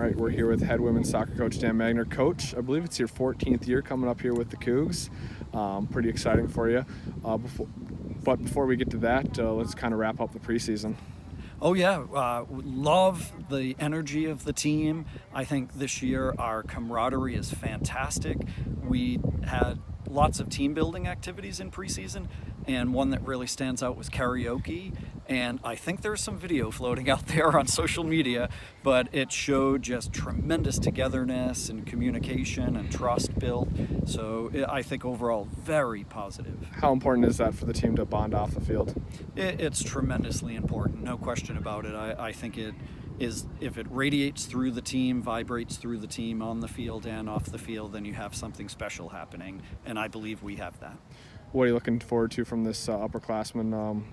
right, we're here with head women's soccer coach Dan Magner. Coach, I believe it's your 14th year coming up here with the Cougs. Pretty exciting for you. Before we get to that, let's kind of wrap up the preseason. Oh yeah, love the energy of the team. I think this year our camaraderie is fantastic. We had lots of team building activities in preseason, and one that really stands out was karaoke. And I think there's some video floating out there on social media, but it showed just tremendous togetherness and communication and trust built. So I think overall very positive. How important is that for the team to bond off the field? It's tremendously important, no question about it. I think it is, if it radiates through the team, vibrates through the team on the field and off the field, then you have something special happening, and I believe we have that. What are you looking forward to from this upperclassmen?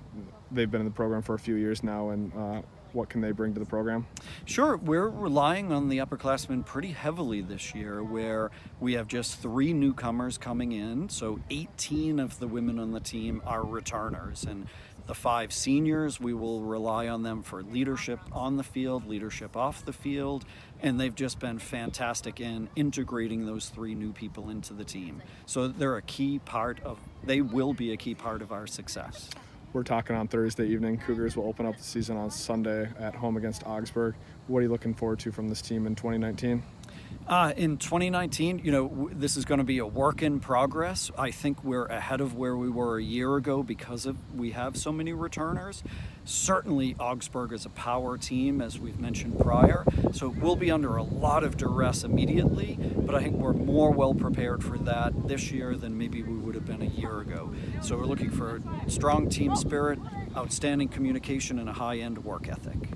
They've been in the program for a few years now, and what can they bring to the program? Sure, we're relying on the upperclassmen pretty heavily this year, where we have just 3 newcomers coming in, so 18 of the women on the team are returners, and the 5 seniors, we will rely on them for leadership on the field, leadership off the field, and they've just been fantastic in integrating those 3 new people into the team. So they're a key part of, they will be a key part of our success. We're talking on Thursday evening. Cougars will open up the season on Sunday at home against Augsburg. What are you looking forward to from this team in 2019? In 2019, this is going to be a work in progress. I think we're ahead of where we were a year ago because we have so many returners. Certainly, Augsburg is a power team, as we've mentioned prior, so we'll be under a lot of duress immediately, but I think we're more well prepared for that this year than maybe we would have been a year ago. So we're looking for strong team spirit, outstanding communication, and a high-end work ethic.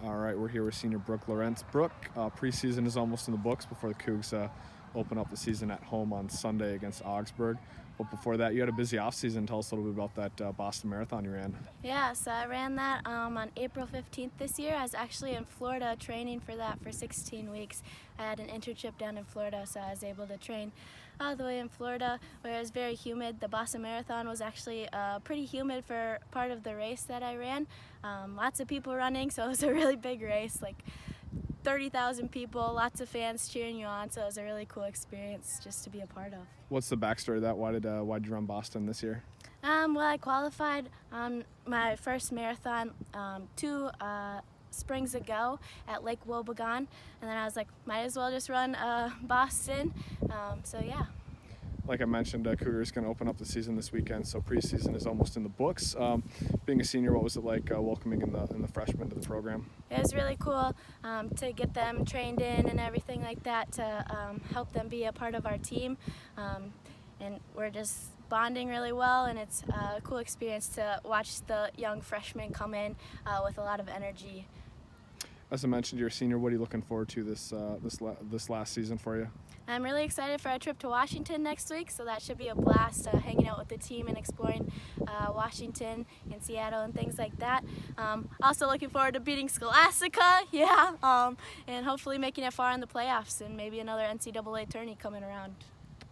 All right, we're here with senior Brooke Lorentz. Brooke, preseason is almost in the books before the Cougs open up the season at home on Sunday against Augsburg. But before that, you had a busy offseason. Tell us a little bit about that Boston Marathon you ran. Yeah, so I ran that on April 15th this year. I was actually in Florida training for that for 16 weeks. I had an internship down in Florida, so I was able to train all the way in Florida, where it was very humid. The Boston Marathon was actually pretty humid for part of the race that I ran. Lots of people running, so it was a really big race, like 30,000 people, lots of fans cheering you on, so it was a really cool experience just to be a part of. What's the backstory of that? Why did you run Boston this year? Well, I qualified on my first marathon 2 springs ago at Lake Wobegon, and then I was like, might as well just run Boston, so yeah. Like I mentioned, Cougars going to open up the season this weekend, so preseason is almost in the books. Being a senior, what was it like welcoming in the freshmen to the program? It was really cool to get them trained in and everything like that, to help them be a part of our team. And we're just bonding really well, and it's a cool experience to watch the young freshmen come in with a lot of energy. As I mentioned, you're a senior. What are you looking forward to this last season for you? I'm really excited for our trip to Washington next week, so that should be a blast, hanging out with the team and exploring Washington and Seattle and things like that. Also looking forward to beating Scholastica, yeah, and hopefully making it far in the playoffs and maybe another NCAA tourney coming around.